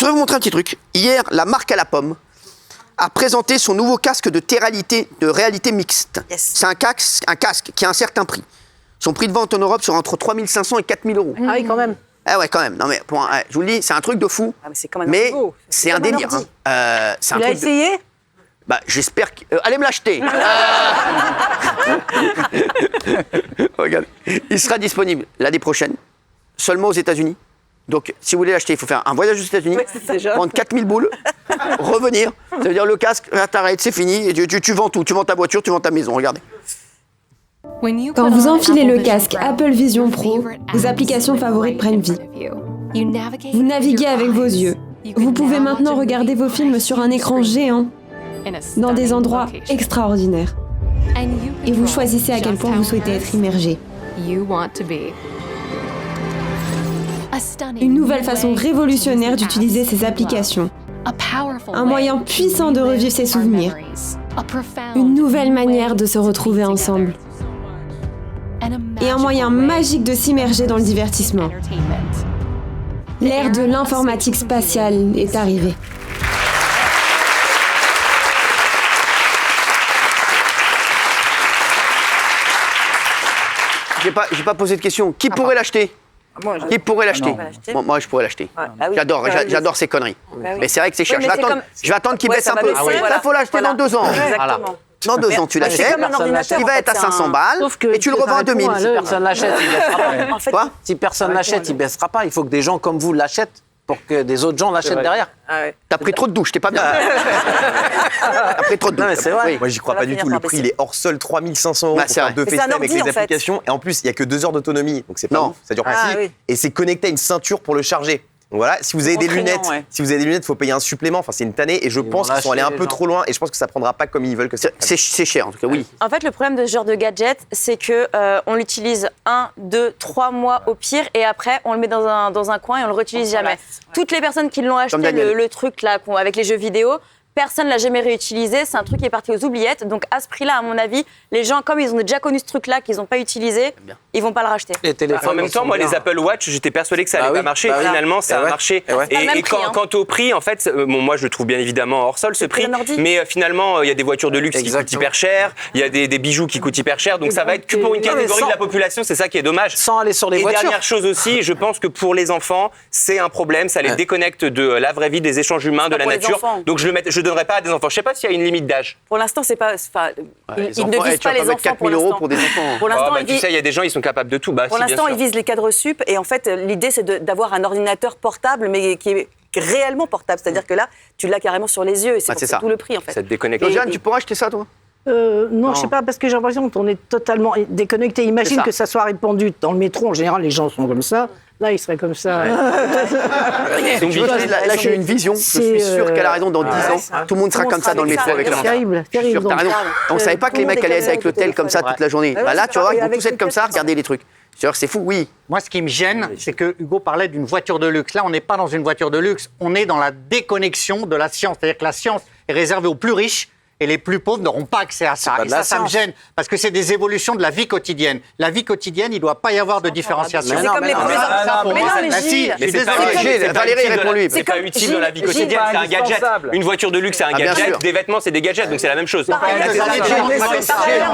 voudrais vous montrer un petit truc. Hier, la marque à la pomme a présenté son nouveau casque de réalité mixte. Yes. C'est un casque qui a un certain prix. Son prix de vente en Europe sera entre 3 500 et 4 000 euros. Ah oui, quand même. Ah ouais, quand même. Non, mais je vous le dis, c'est un truc de fou. Ah, mais c'est quand même mais beau. c'est un délire. Hein. C'est un Tu l'as truc de- essayé Bah, j'espère que... allez me l'acheter. Regarde. Il sera disponible l'année prochaine, seulement aux États-Unis. Donc, si vous voulez l'acheter, il faut faire un voyage aux États-Unis, prendre 4 000 boules, revenir. Ça veut dire le casque, là, t'arrêtes, c'est fini. Et tu vends tout. Tu vends ta voiture, tu vends ta maison. Regardez. Quand vous enfilez le casque Apple Vision Pro, vos applications favorites prennent vie. Vous naviguez avec vos yeux. Vous pouvez maintenant regarder vos films sur un écran géant, dans des endroits extraordinaires. Et vous choisissez à quel point vous souhaitez être immergé. Une nouvelle façon révolutionnaire d'utiliser ces applications. Un moyen puissant de revivre ses souvenirs. Une nouvelle manière de se retrouver ensemble. Et un moyen magique de s'immerger dans le divertissement. L'ère de l'informatique spatiale est arrivée. J'ai pas posé de question. Qui pourrait l'acheter? Qui pourrait l'acheter? Moi, je pourrais l'acheter. J'adore ces conneries. Mais c'est vrai que c'est cher. Oui, je vais attendre qu'il baisse un ça va peu. baisser, Là, il faut l'acheter dans 2 ans. Exactement. Dans 2 ans, tu C'est l'achètes. comme un ordinateur, Il en va fait, être à c'est 500 un- balles et tu le revends à 2000. Si personne l'achète, il baissera pas. En fait, Quoi? Si personne l'achète, il baissera pas. Il faut que des gens comme vous l'achètent pour que des autres gens l'achètent derrière. T'as pris trop de douche, t'es pas bien. T'as pris trop de douche. Non, mais c'est vrai. Moi, j'y crois Ça va pas du finir tout. par Le prix, baisser. il est hors sol, 3 500 euros Bah, pour c'est faire vrai. 2 Mais c'est un FaceTime avec ordi, les en fait. applications. Et en plus, il y a que 2 heures d'autonomie. Donc, c'est pas ouf. Ça dure pas Ah, si. oui. Et c'est connecté à une ceinture pour le charger. Donc voilà, si vous avez des Entraînant, lunettes, ouais. il faut payer un supplément. Enfin, c'est une tannée. Et je pense vont qu'ils sont allés un lâcher peu les trop loin. Et je pense que ça prendra pas comme ils veulent que ça. C'est cher, en tout cas, oui. En fait, le problème de ce genre de gadget, c'est que on l'utilise 1, 2, 3 mois au pire, et après, on le met dans un coin et on le réutilise jamais. Toutes les personnes qui l'ont acheté, Daniel. le truc là, avec les jeux vidéo, personne l'a jamais réutilisé. C'est un truc qui est parti aux oubliettes. Donc, à ce prix-là, à mon avis, les gens, comme ils ont déjà connu ce truc-là, qu'ils n'ont pas utilisé, ils vont pas le racheter. Les téléphones. En même temps, moi, les Apple Watch, j'étais persuadé que ça allait Bah pas oui, marcher. bah oui. Finalement, ça a Ouais. marché. Ouais. C'est pas le même prix, hein. Quant au prix, en fait, moi, je le trouve bien évidemment hors sol, ce prix. un ordi. Mais finalement, il y a des voitures de luxe qui coûtent Exactement. hyper cher. Il y a des bijoux qui coûtent hyper cher. Donc, ça va être que pour une Non, mais catégorie sans- de la population. C'est ça qui est dommage. Sans aller sur les Et voitures. dernière chose aussi, je pense que pour les enfants, c'est un problème. Ça les déconnecte de la vraie vie, des échanges humains, de pas la pour les nature. enfants. Donc, je donnerai pas à des enfants. Je sais pas s'il y a une limite d'âge. Pour l'instant, c'est pas. Enfin, ils ne tu visent vas pas les mettre enfants 4 pour 000 euros l'instant. pour des enfants. Pour l'instant, Tu sais, il y a des gens, ils sont capables de tout. Bah, Pour si, bien l'instant, sûr. ils visent les cadres sup et en fait, l'idée, c'est d'avoir un ordinateur portable, mais qui est réellement portable. C'est-à-dire que là, tu l'as carrément sur les yeux et c'est c'est ça. tout le prix, en fait. Ça te déconnecte. Josiane, tu pourras acheter ça, toi? Non, je sais pas, parce que j'ai l'impression qu'on est totalement déconnecté. C'est Imagine ça. que ça soit répandu dans le métro. En général, les gens sont comme ça. Là, ils seraient comme ça. Tu vois, là, j'ai une vision. Je C'est, suis sûr qu'elle a raison. Dans 10 ans, tout le monde sera comme ça dans le métro avec leur C'est terrible, Je suis sûr, terrible. t'as raison. On savait pas que les mecs allaient être avec le tel comme ça toute la journée. Ouais, Bah là, c'est tu vas voir, ils vont pareil, tous être avec comme le ça, tel. regarder les trucs. C'est fou, oui. Moi, ce qui me gêne, c'est que Hugo parlait d'une voiture de luxe. Là, on n'est pas dans une voiture de luxe, on est dans la déconnexion de la science. C'est-à-dire que la science est réservée aux plus riches et les plus pauvres n'auront pas accès à ça. pas Et de la ça me science. gêne, parce que c'est des évolutions de la vie quotidienne. La vie quotidienne, il ne doit pas y avoir de différenciation. C'est comme les premiers Ça, pour Mais moi, non, ça- mais bah, si, Gilles, je suis c'est pas désolé. utile, c'est pas Valérie, utile de la- réponds-lui. C'est pas utile dans la vie Gilles, quotidienne, c'est un gadget. indispensable. Une voiture de luxe, c'est un bien gadget. sûr. Des vêtements, c'est des gadgets, donc c'est la même chose.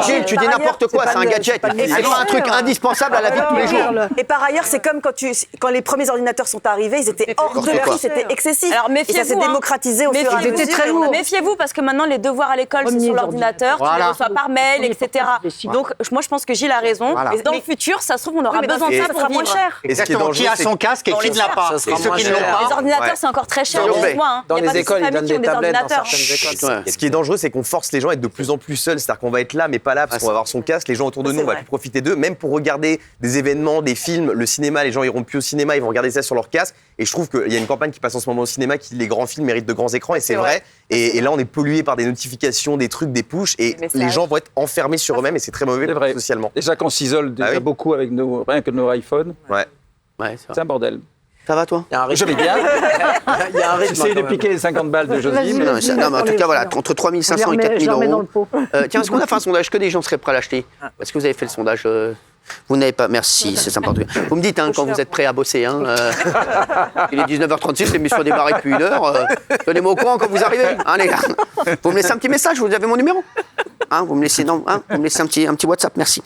Gilles, tu dis n'importe quoi, c'est un gadget. C'est pas un truc indispensable à la vie de tous les jours. Et par ailleurs, c'est comme quand les premiers ordinateurs sont arrivés, ils étaient hors de N'importe quoi. prix, c'était excessif. Alors, et ça s'est méfiez-vous, hein. démocratisé au fur et à Méfiez-vous. mesure. Méfiez-vous parce que maintenant les devoirs à l'école c'est Premiers sur l'ordinateur, tu les Voilà. reçois par mail, etc. Donc moi je pense que Gilles a raison. Voilà. Dans le futur, ça se trouve on aura mais besoin de et ça ça pour sera moins vivre. cher. Et ce qui est Exactement, dangereux, qui a c'est son casque et Dans qui les ne l'a pas. Ça sera Et ceux moins qui ne l'ont cher. pas. Les ordinateurs Ouais. c'est encore très cher, S'il vous plaît. excuse-moi. Hein. Dans Il y a les pas de écoles, ils familles donnent qui ont des tablettes dans ordinateurs. certaines écoles. Ouais. Ce qui est dangereux, c'est qu'on force les gens à être de plus en plus seuls. C'est-à-dire qu'on va être là, mais pas là, parce qu'on va avoir son casque. Les gens autour de nous, on va vrai. plus profiter d'eux. Même pour regarder des événements, des films, le cinéma, les gens iront plus au cinéma, ils vont regarder ça sur leur casque. Et je trouve qu'il y a une campagne qui passe en ce moment au cinéma qui dit les grands films méritent de grands écrans, et c'est vrai. Et là, on est pollué par des notifications, des trucs, des pushs, et Des messages. les gens vont être enfermés sur eux-mêmes, et c'est très mauvais C'est vrai. socialement. Déjà qu'on s'isole déjà Ah oui. beaucoup avec rien que nos iPhones, Ouais. Ouais, c'est vrai. c'est un bordel. Ça va, toi? Je vais bien. Il y a un rythme. J'essaye de piquer les 50 balles de Joselyne. Non, mais en tout cas, voilà, entre 3 500 et 4 000 euros. Tiens, est-ce qu'on a fait un sondage que des gens seraient prêts à l'acheter? Est-ce que vous avez fait le sondage? Vous n'avez pas. Merci, c'est sympa. Vous me dites quand vous êtes prêts à bosser. Il est 19h36, l'émission a démarré depuis 1 heure. Tenez-moi au courant quand vous arrivez, les gars. Vous me laissez un petit message, vous avez mon numéro. Vous me laissez un petit WhatsApp, merci.